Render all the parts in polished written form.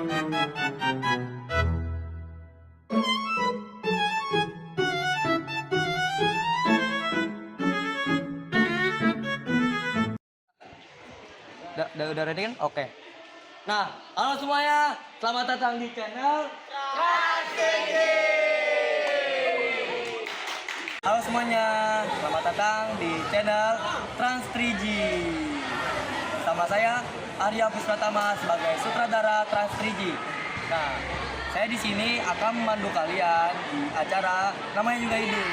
Udah ready kan? Oke. Nah, halo semuanya, selamat datang di channel TransTG. Halo semuanya, selamat datang di channel Trans3G. Sama saya Arya Puspratama sebagai sutradara Trans3G. Nah, saya di sini akan memandu kalian di acara namanya juga hidup.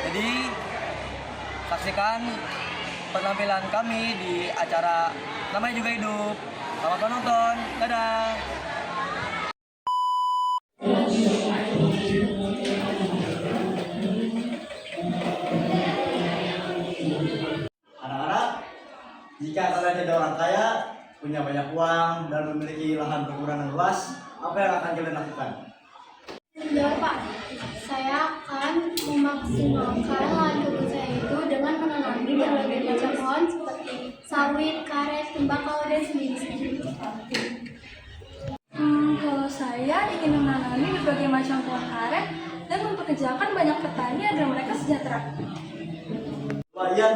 Jadi saksikan penampilan kami di acara namanya juga hidup. Selamat menonton, dadah. Anak-anak, jika kalian jadi orang kaya, punya banyak uang, dan memiliki lahan perkebunan yang luas, apa yang akan kalian lakukan? Ya Pak, saya akan memaksimalkan lahan kebun saya itu dengan menanami berbagai macam pohon seperti sawit, karet, tembakau, dan sendiri-sendiri. Kalau saya ingin menanami berbagai macam pohon karet dan mempekerjakan banyak petani agar mereka sejahtera. Pak Ian,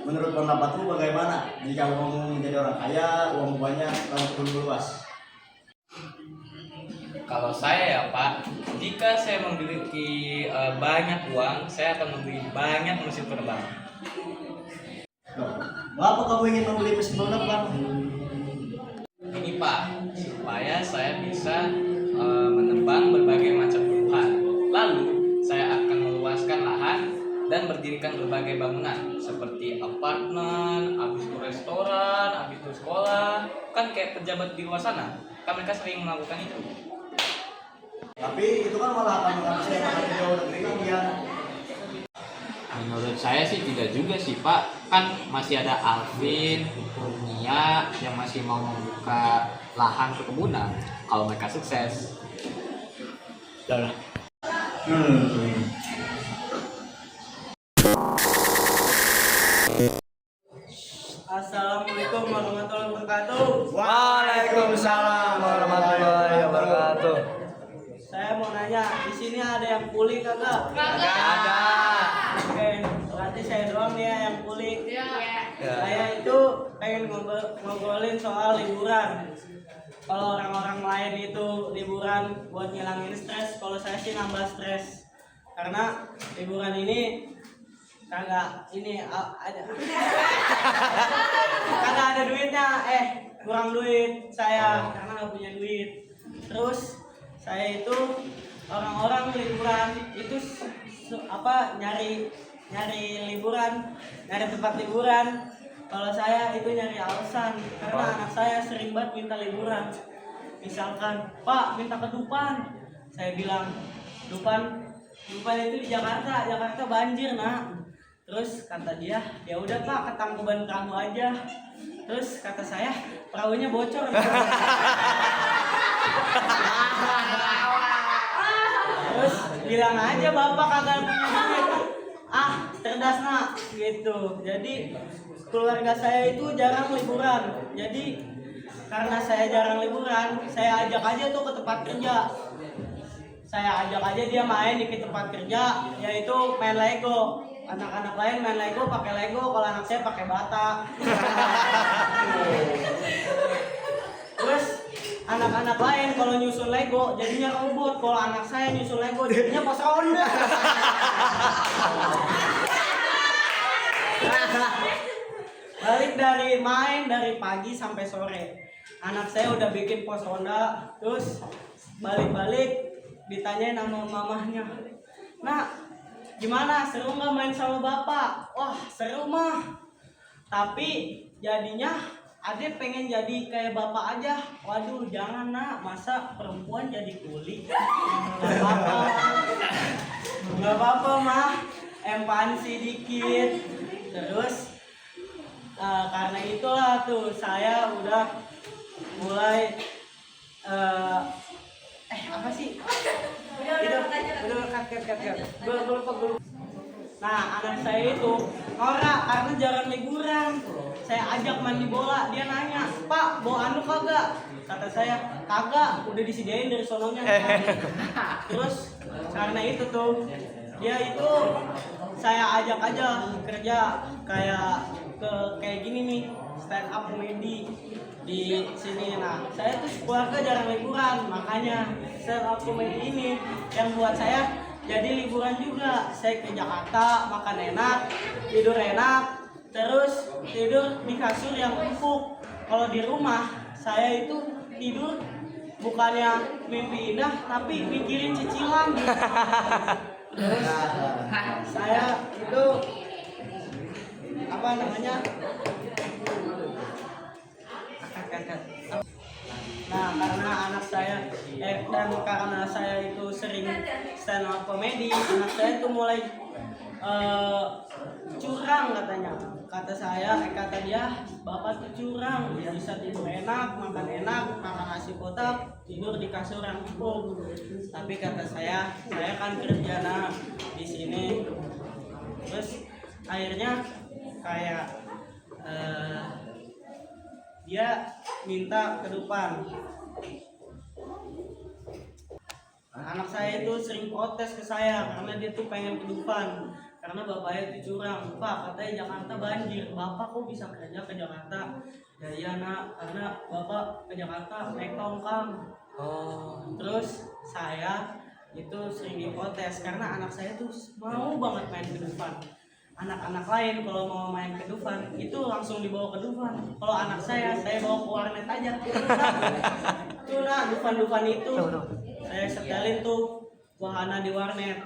menurut pendapatmu bagaimana jika uangmu menjadi orang kaya, uangmu banyak, lahan kebun luas? Kalau saya ya Pak, jika saya memiliki banyak uang, saya akan membeli banyak mesin penerbang. Mengapa kamu ingin membeli mesin penerbang? Ini Pak, supaya saya bisa menebang berbagai macam tumbuhan. Lalu saya akan meluaskan lahan dan berdirikan berbagai bangunan seperti apartemen, habis itu restoran, habis itu sekolah. Kan kayak pejabat di luar sana, kan mereka sering melakukan itu. Tapi itu kan malah akan menghabiskan lahan di luar negeri Ian. Menurut saya sih tidak juga sih Pak, kan masih ada Alvin, Nia yang masih mau membuka lahan perkebunan kalau mereka sukses. Assalamualaikum warahmatullahi wabarakatuh. Waalaikumsalam warahmatullahi wabarakatuh. Saya mau nanya, di sini ada yang kuli kagak? Nggak ada. Oke, berarti saya doang nih ya yang kuli. Saya itu pengen ngobrolin soal liburan. Kalau orang-orang lain itu liburan buat ngilangin stres, kalau saya sih nambah stres. Karena liburan ini kagak ada duitnya, kurang duit saya karena nggak punya duit. Terus saya itu orang-orang liburan itu nyari liburan, nyari tempat liburan. Kalau saya itu nyari alasan karena anak saya sering banget minta liburan. Misalkan, Pak minta ke Dupan, saya bilang Dupan itu di Jakarta banjir nak. Terus kata dia, ya udah Pak ke Tangkuban Perahu aja. Terus kata saya, perahunya bocor. Terus bilang aja bapak kagak punya duit. Cerdas nak gitu. Jadi keluarga saya itu jarang liburan. Jadi karena saya jarang liburan, saya ajak aja tuh ke tempat kerja. Saya ajak aja dia main di tempat kerja, yaitu main Lego. Anak-anak lain main Lego pakai Lego, kalau anak saya pakai bata. Terus anak-anak lain kalau nyusun Lego jadinya robot, kalau anak saya nyusun Lego jadinya pos ronda. Balik dari main dari pagi sampai sore, anak saya udah bikin pos ronda. Terus balik-balik ditanyain sama mamahnya, nah gimana, seru nggak main sama bapak? Wah seru mah, tapi jadinya adek pengen jadi kayak bapak aja. Waduh jangan nak, masa perempuan jadi kuli? Nggak apa-apa mah, empansi dikit. Terus karena itulah tuh saya udah mulai apa sih? Udah cut. Gue lupa. Nah anak saya itu norak karena jarang liburan. saya ajak mandi bola, dia nanya, "Pak, bawa anu kagak?" Kata saya, "Kagak, udah disediain dari sononya." Terus karena itu tuh, dia itu saya ajak aja kerja kayak gini nih, stand up comedy di sini. Nah, saya tuh keluarga jarang liburan, makanya stand up comedy ini yang buat saya jadi liburan juga. Saya ke Jakarta, makan enak, tidur enak, terus tidur di kasur yang empuk. Kalau di rumah, saya itu tidur bukannya mimpi indah, tapi mikirin cicilan. Terus saya itu apa namanya? Nah, karena anak saya dan karena saya itu sering stand up comedy, anak saya itu mulai curang katanya. Kata dia, "Bapak tuh curang, bisa tidur enak, makan nasi kotak, tidur di kasur yang empuk." Tapi kata saya kan kerja di sini. Terus akhirnya kayak dia minta ke depan. Anak saya itu sering protes ke saya karena dia tuh pengen ke depan. Karena bapaknya itu curang. "Pak, katanya Jakarta banjir. Bapak kok bisa kerja ke Jakarta?" "Ya iya nak, karena bapak ke Jakarta naik tongkang." Terus saya itu sering diprotes karena anak saya tuh mau banget main ke depan. Anak-anak lain kalau mau main ke Dufan itu langsung dibawa ke Dufan. Kalau anak saya bawa ke warnet aja. Nah, Dufan itu saya setelin tuh wahana di warnet.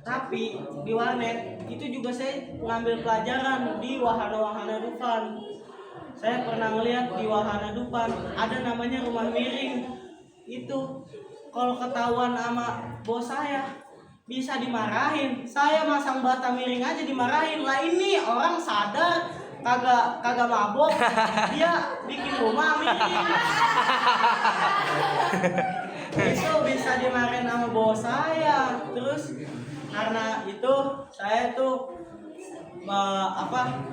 Tapi di warnet itu juga saya ngambil pelajaran di wahana-wahana Dufan. Saya pernah ngeliat di wahana Dufan ada namanya rumah miring. Itu kalau ketahuan sama bos saya bisa dimarahin. Saya masang bata miring aja dimarahin. Lah ini orang sadar kagak mabok, dia bikin rumah miring. Itu bisa dimarahin sama bos saya. Terus karena itu saya tuh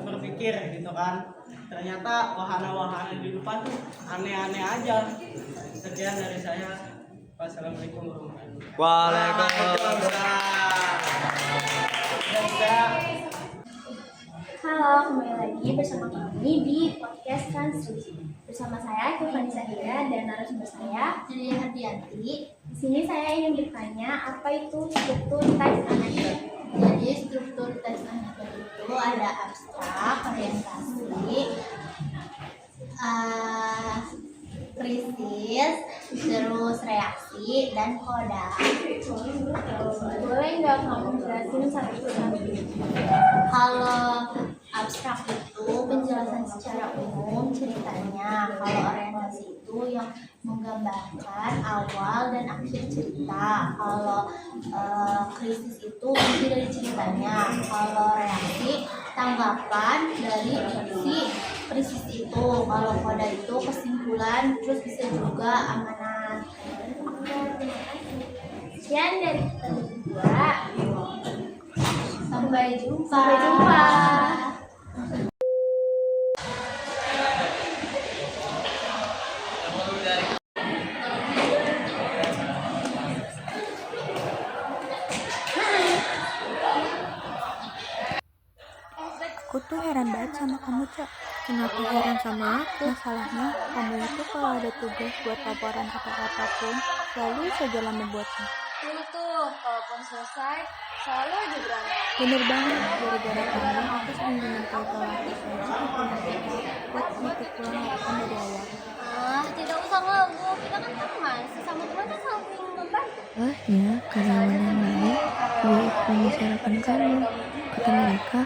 berpikir gitu kan. Ternyata wahana-wahana di depan tuh aneh-aneh aja. Sekian dari saya. Wassalamualaikum warahmatullahi wabarakatuh. Halo, kembali lagi bersama kami di podcast Transrigi. Bersama saya Kevani Sahira dan narasumber saya Julia Hardianti. Di sini saya ingin bertanya, apa itu struktur teks anekdot? Jadi struktur teks anekdot itu ada abstrak, orientasi, krisis, terus reaksi, dan koda. Boleh nggak kamu jelasin satu-satu? Kalau abstrak itu penjelasan secara umum ceritanya. Kalau orientasi itu yang menggambarkan awal dan akhir cerita. Kalau krisis itu inti dari ceritanya. Kalau reaksi tanggapan dari si krisis itu. Kalau koda itu kesimpulan, terus bisa juga amanat. Sekian dari kita berdua. Sampai jumpa. Aku tuh heran banget sama kamu, Cak. Kenapa heran sama aku? Masalahnya, kamu itu kalau ada tugas buat laporan atau apapun, selalu saja lama buatnya. Dulu tuh, kalaupun selesai, selalu aja berantem. Bener banget, gara-gara kamu, aku sering dimintai tolong buat menutup pulang laporan dari awal. Tidak usah ngelagu, kita kan teman. Sesama teman kan saling membantu. Ya, karyawan yang lain juga ikut membicarakan kamu. Kata mereka,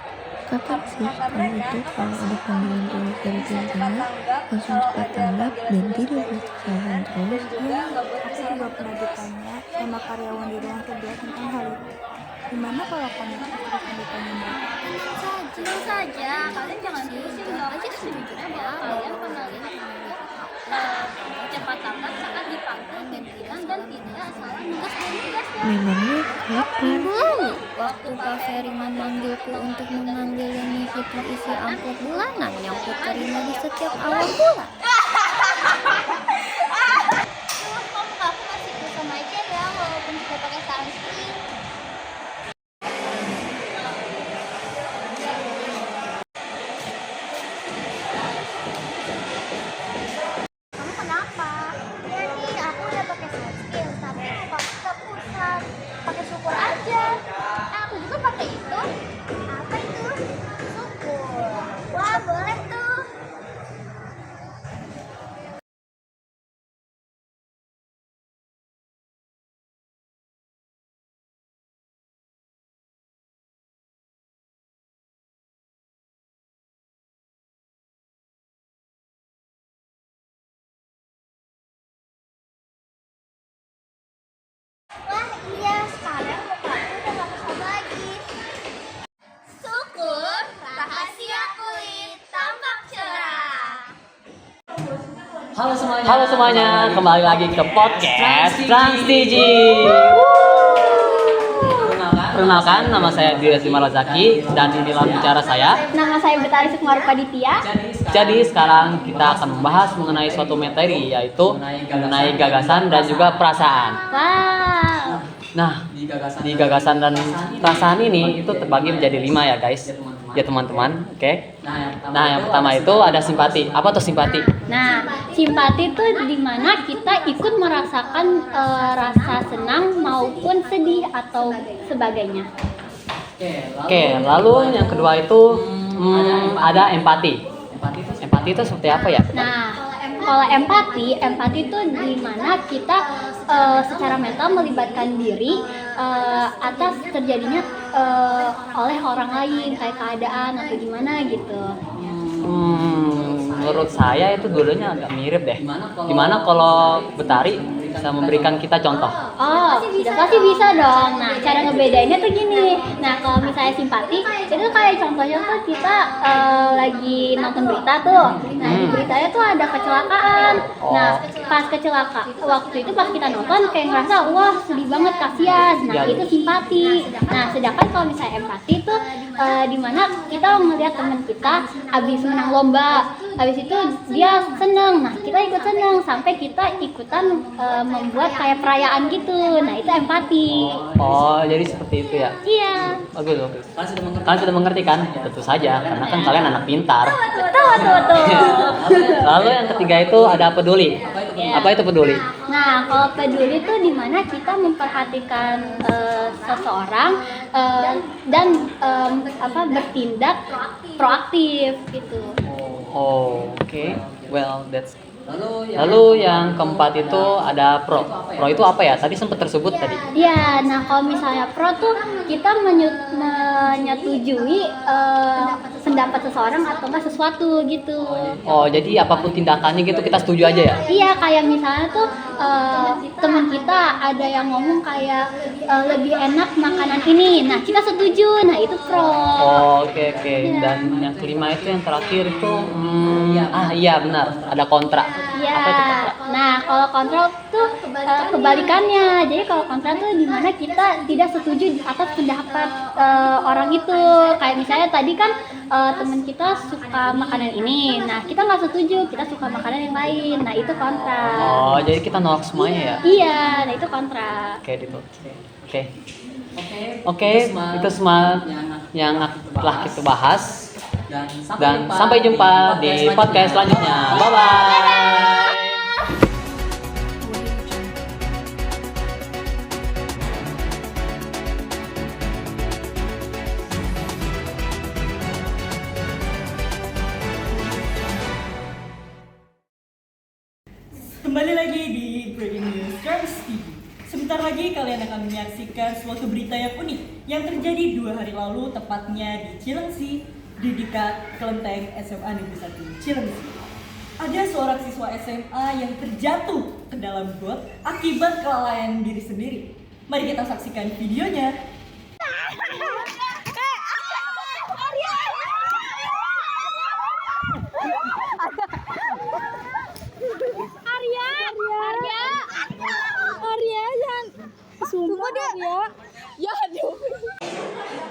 kapan sih kamu itu kalau ada panggilan tulis dari pimpinan langsung cepat tanggap dan tidak buat kesalahan terus? Iya, Aku juga pernah ditanya sama karyawan di ruang kerja tentang hal itu. Gimana kalau kamu terus ditanya mereka? Tenang saja, kalian jangan pusing, jawab aja sejujurnya. Kalian pernah lihat cepat tanggap saat dipanggil pimpinan dan tidak salah nugas Memangnya kapan? Waktu Kak Ferry memanggilku untuk mengambil dan menghitung isi amplop bulanan yang ku terima di setiap awal bulan. Kamu masih sama aja ya, walaupun sudah pakai sunscreen. Kamu kenapa? Ya nih, aku udah pakai sunscreen, tapi muka aku gak pusat. Pakai syukur aja. Aku juga pakai itu. Apa itu? Syukur. Wah, boleh tuh. Wah iya, sekarang muka aku udah gak pusat lagi. Syukur, rahasia kulit tampak cerah. Halo semuanya, kembali lagi ke podcast Trans TG. Perkenalkan, nama saya Dira Simarozaki dan inilah bicara saya. Nama saya Betari Sukmarupa Ditya. Jadi sekarang kita akan membahas mengenai suatu materi, yaitu mengenai gagasan dan juga perasaan. Wow. Nah, di gagasan dan perasaan ini itu terbagi menjadi 5 ya guys. Ya teman-teman, oke. Nah, yang pertama itu ada simpati. Apa tuh simpati? Nah, simpati itu dimana kita ikut merasakan rasa senang maupun sedih atau sebagainya. Oke, lalu yang kedua itu ada empati. Empati itu seperti apa ya? Nah, kalau empati itu dimana kita secara mental melibatkan diri atas terjadinya oleh orang lain kayak keadaan atau gimana gitu. Menurut saya itu dulunya agak mirip deh. Gimana kalau Betari bisa memberikan kita contoh? Oh, sudah pasti bisa dong. Nah, cara ngebedainnya tuh gini. Nah, kalau misalnya simpati, itu kayak contohnya tuh kita lagi nonton berita tuh. Nah, di beritanya tuh ada kecelakaan. Nah, pas kecelakaan, waktu itu pas kita nonton kayak ngerasa, wah sedih banget, kasihan. Nah, itu simpati. Nah, sedangkan kalau misalnya empati tuh dimana kita melihat teman kita habis menang lomba, habis itu dia seneng. Nah, kita ikut seneng sampai kita ikutan membuat kayak perayaan gitu. Nah, itu empati. Oh, jadi seperti itu ya? Iya. Bagus. Kalian sudah mengerti kan? Tentu saja, karena kan kalian anak pintar. Betul. Lalu yang ketiga itu ada peduli. Apa itu peduli? Nah, kalau peduli itu dimana kita memperhatikan seseorang dan bertindak proaktif gitu. Oh, oke. Well, that's. Lalu yang keempat itu ada pro. Pro itu apa ya? Tadi sempat tersebut tadi. Iya, nah kalau misalnya pro tuh kita menyetujui pendapat seseorang atau enggak sesuatu gitu. Oh, jadi apapun tindakannya gitu kita setuju aja ya? Iya, kayak misalnya tuh teman kita ada yang ngomong kayak lebih enak makanan ini. Nah, kita setuju. Nah, itu pro. Oh, oke. Dan yang kelima itu yang terakhir itu iya benar, ada kontra. Iya. Apa itu kontra? Nah, kalau kontra tuh kebalikannya. Jadi kalau kontra tuh dimana kita tidak setuju atas pendapat orang itu. Kayak misalnya tadi kan teman kita suka makanan ini. Nah, kita nggak setuju, kita suka makanan yang lain. Nah, itu kontra. Oh, jadi kita nolak semuanya ya? Iya, nah itu kontra. Oke, gitu. Oke, itu semua yang telah kita bahas. Dan sampai jumpa di podcast selanjutnya. Bye-bye. Kembali lagi di Breaking News Trans TV. Sebentar lagi kalian akan menyaksikan suatu berita yang unik yang terjadi 2 hari lalu, tepatnya di Cilengsi, di dekat kelenteng SMA Negeri 1 Cilengsi. Ada seorang siswa SMA yang terjatuh ke dalam got akibat kelalaian diri sendiri. Mari kita saksikan videonya.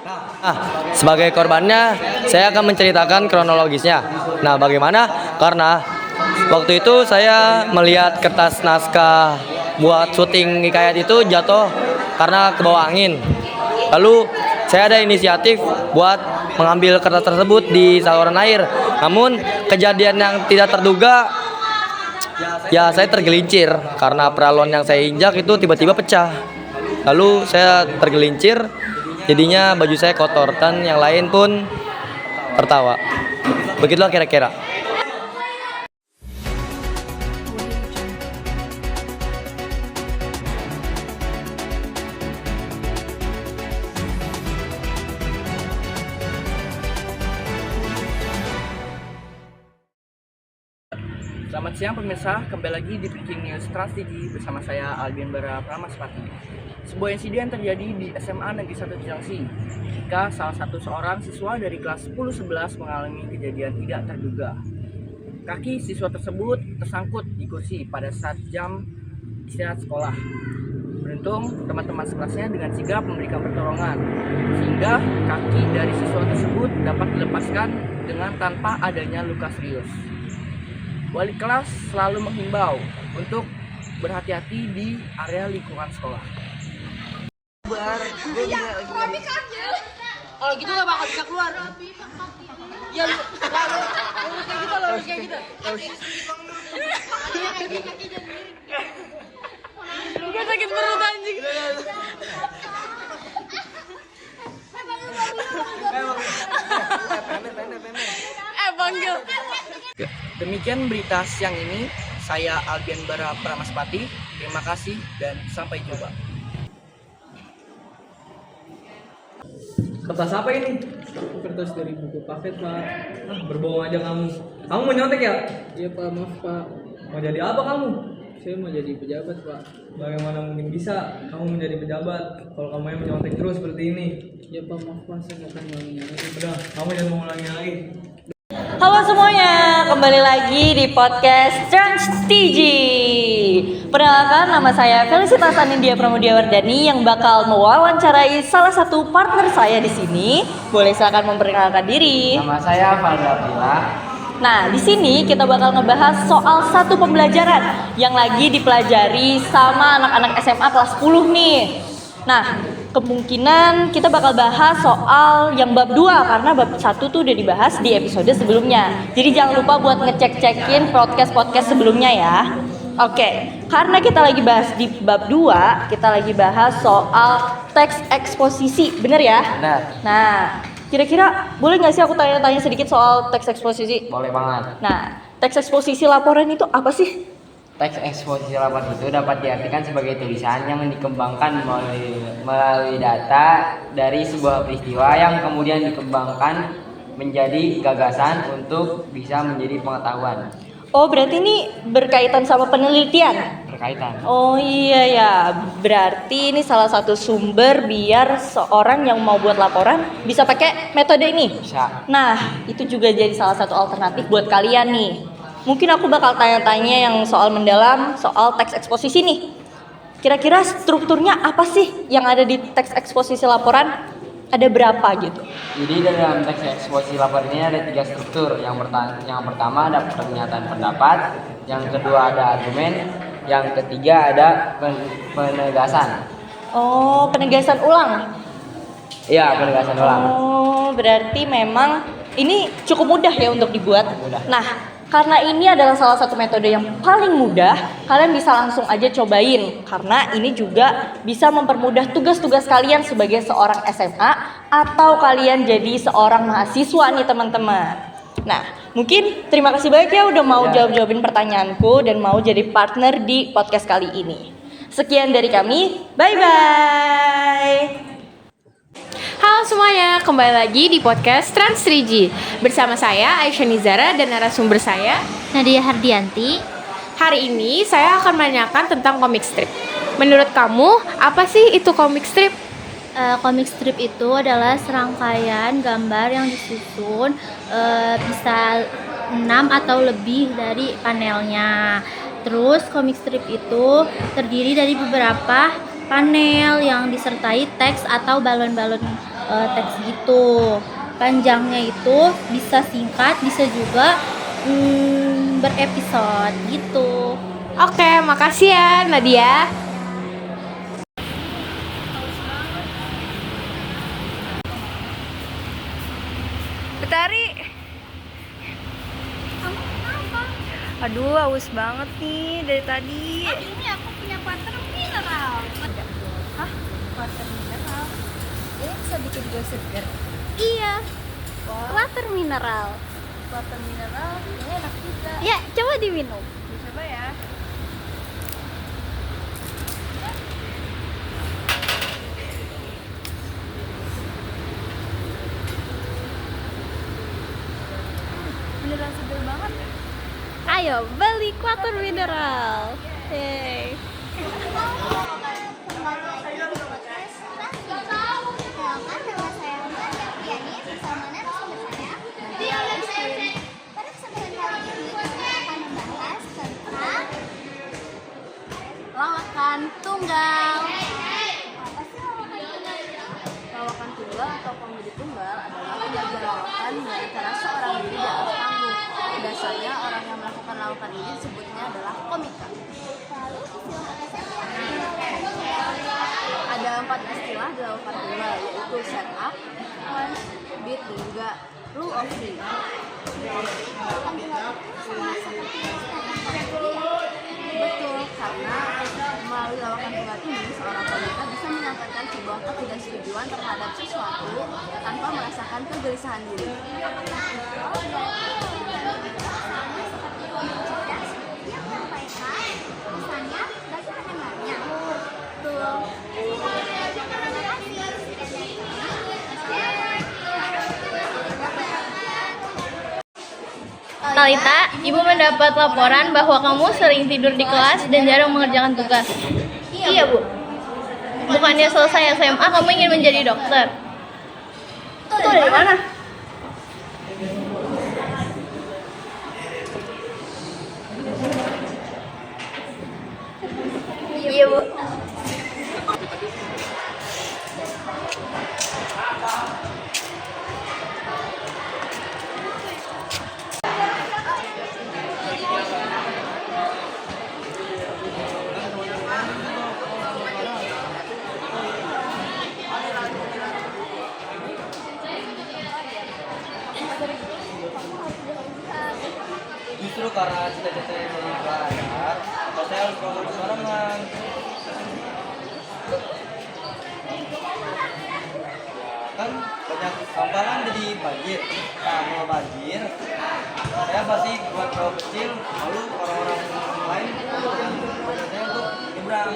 Nah, sebagai korbannya, saya akan menceritakan kronologisnya. Nah, bagaimana? Karena waktu itu saya melihat kertas naskah buat syuting hikayat itu jatuh karena kebawa angin. Lalu saya ada inisiatif buat mengambil kertas tersebut di saluran air. Namun kejadian yang tidak terduga, ya saya tergelincir karena peralon yang saya injak itu tiba-tiba pecah. Lalu saya tergelincir, jadinya baju saya kotor dan yang lain pun tertawa. Begitulah kira-kira. Selamat siang pemirsa, kembali lagi di Breaking News Trans TV bersama saya Albian Bara Pramaspati. Sebuah insiden terjadi di SMA Negeri 1 Cilengsi ketika seorang siswa dari kelas 10-11 mengalami kejadian tidak terduga. Kaki siswa tersebut tersangkut di kursi pada saat jam istirahat sekolah. Beruntung teman-teman sekelasnya dengan sigap memberikan pertolongan sehingga kaki dari siswa tersebut dapat dilepaskan dengan tanpa adanya luka serius. Wali kelas selalu menghimbau untuk berhati-hati di area lingkungan sekolah. Kalau gitu nggak bakal bisa keluar. Ya lu kayak gitu loh, kayak gitu. Gue sakit perut anjing. Panggil. Demikian berita siang ini, saya Albian Bara Pramaspati. Terima kasih dan sampai jumpa. Kertas apa ini? Kertas dari buku paket, Pak. Berbohong aja kamu. Kamu mau nyontek ya? Iya Pak, maaf Pak. Mau jadi apa kamu? Saya mau jadi pejabat Pak. Bagaimana mungkin bisa kamu menjadi pejabat kalau kamu yang menyontek terus seperti ini? Iya Pak, maaf Pak, saya akan mengulanginya lagi. Udah, kamu jangan mengulangi lagi. Halo semuanya, kembali lagi di podcast Trans TG. Perkenalkan, nama saya Felicitas Anindya Pramudiawardani yang bakal mewawancarai salah satu partner saya di sini. Boleh silakan memperkenalkan diri. Nama saya Fadla Pila. Nah, di sini kita bakal ngebahas soal satu pembelajaran yang lagi dipelajari sama anak-anak SMA kelas 10 nih. Nah, kemungkinan kita bakal bahas soal yang bab 2 karena bab 1 tuh udah dibahas di episode sebelumnya. Jadi jangan lupa buat ngecek-cekin podcast-podcast sebelumnya ya. Oke, karena kita lagi bahas di bab 2, kita lagi bahas soal teks eksposisi, bener ya? Benar. Nah, kira-kira boleh nggak sih aku tanya-tanya sedikit soal teks eksposisi? Boleh banget. Nah, teks eksposisi laporan itu apa sih? Teks eksposisi laporan itu dapat diartikan sebagai tulisan yang dikembangkan melalui data dari sebuah peristiwa yang kemudian dikembangkan menjadi gagasan untuk bisa menjadi pengetahuan. Oh, berarti ini berkaitan sama penelitian? Berkaitan. Oh iya ya, berarti ini salah satu sumber biar seorang yang mau buat laporan bisa pakai metode ini? Bisa. Nah, itu juga jadi salah satu alternatif buat kalian nih. Mungkin aku bakal tanya-tanya yang soal mendalam, soal teks eksposisi nih. Kira-kira strukturnya apa sih yang ada di teks eksposisi laporan? Ada berapa gitu? Jadi dalam teks eksposisi laporan ini ada 3 struktur. Yang pertama ada pernyataan pendapat, yang kedua ada argumen, yang ketiga ada penegasan. Oh, penegasan ulang? Iya, penegasan ulang. Oh, berarti memang ini cukup mudah ya untuk dibuat. Mudah. Nah, karena ini adalah salah satu metode yang paling mudah, kalian bisa langsung aja cobain. Karena ini juga bisa mempermudah tugas-tugas kalian sebagai seorang SMA atau kalian jadi seorang mahasiswa nih teman-teman. Nah, mungkin terima kasih banyak ya udah mau jawab-jawabin pertanyaanku dan mau jadi partner di podcast kali ini. Sekian dari kami, bye-bye! Halo semuanya, kembali lagi di podcast Trans 3G bersama saya Aisyah Nizara dan narasumber saya Nadia Hardianti. Hari ini saya akan menanyakan tentang komik strip. Menurut kamu, apa sih itu komik strip? Komik strip itu adalah serangkaian gambar yang disusun bisa 6 atau lebih dari panelnya. Terus komik strip itu terdiri dari beberapa panel yang disertai teks atau balon-balon teks gitu. Panjangnya itu bisa singkat, bisa juga berepisode gitu. Oke, makasih ya Nadia. Betari. Kamu kenapa? Aduh, haus banget nih dari tadi. Ini aku punya water mineral. Hah? Water mineral? Ini bisa bikin gue seger. Iya. Water mineral. Water mineral ini enak juga. Ya, coba diminum. Coba ya. Beneran seger banget. Ayo beli water mineral. Yeay. Lawakan tunggal. Lawakan tunggal atau komedi tunggal adalah penjaga lawakan di antara seorang diri di atas panggung. Biasanya orang yang melakukan lawakan ini disebutnya adalah komika. Ada 4 istilah di lawakan tunggal, yaitu set up, punch, beat, dan juga rule of three. Betul, karena melalui lawakan tunggal ini seorang komika bisa menyampaikan sebuah ketidaksetujuan terhadap sesuatu tanpa merasakan kegelisahan diri. Talita, Ibu mendapat laporan bahwa kamu sering tidur di kelas dan jarang mengerjakan tugas. Iya, Bu. Bukannya selesai SMA kamu ingin menjadi dokter? Itu dari mana? Iya, Bu. Justru karena cita-cita yang banyak, saya harus bangun barengan. Kan banyak sampahan jadi banjir. Nah, kalau banjir, saya pasti buat perahu kecil, lalu orang-orang lain yang saya untuk nyebrang.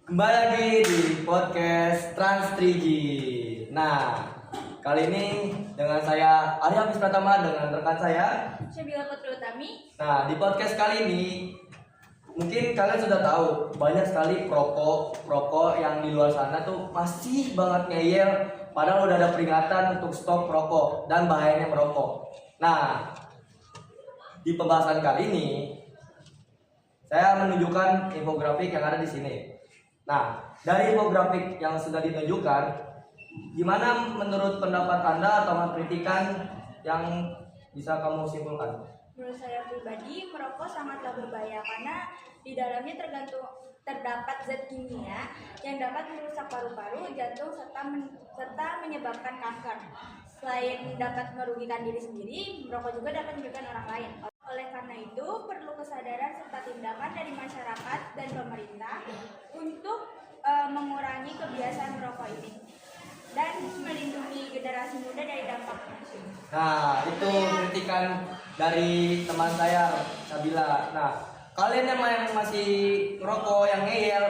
Kembali lagi di podcast Trans 3G. Nah, kali ini dengan saya Arya Hafiz Pratama dengan rekan saya Syabila Putri Utami. Nah, di podcast kali ini mungkin kalian sudah tahu banyak sekali perokok yang di luar sana tuh masih banget ngeyel padahal udah ada peringatan untuk stop rokok dan bahayanya merokok. Nah, di pembahasan kali ini saya menunjukkan infografik yang ada di sini. Nah, dari infografik yang sudah ditunjukkan, gimana menurut pendapat Anda atau kritikan yang bisa kamu simpulkan? Menurut saya pribadi, merokok sangatlah berbahaya karena di dalamnya terdapat zat kimia yang dapat merusak paru-paru, jantung, serta menyebabkan kanker. Selain dapat merugikan diri sendiri, merokok juga dapat merugikan orang lain. Oleh karena itu, perlu kesadaran serta tindakan dari masyarakat dan pemerintah untuk mengurangi kebiasaan merokok ini dan melindungi generasi muda dari dampaknya. Nah, itu kritikan dari teman saya, Sabila. Nah, kalian yang masih merokok, yang ngeyel,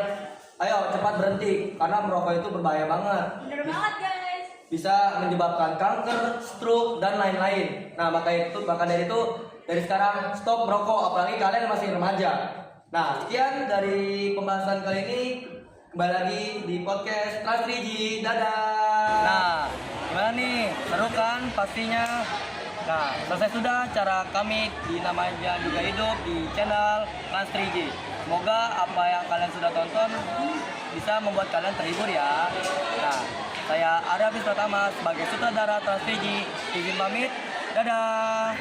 ayo cepat berhenti karena merokok itu berbahaya banget. Bener banget, guys. Bisa menyebabkan kanker, stroke, dan lain-lain. Nah, maka dari itu dari sekarang stop merokok, apalagi kalian masih remaja. Nah, sekian dari pembahasan kali ini. Kembali lagi di podcast Trans 3G. Dadah. Nah, gimana nih? Seru kan pastinya? Nah, selesai sudah cara kami di namanya juga hidup di channel Trans 3G. Semoga apa yang kalian sudah tonton bisa membuat kalian terhibur ya. Nah, saya Arya Bis Pratama sebagai sutradara Trans 3G izin pamit. Dadah.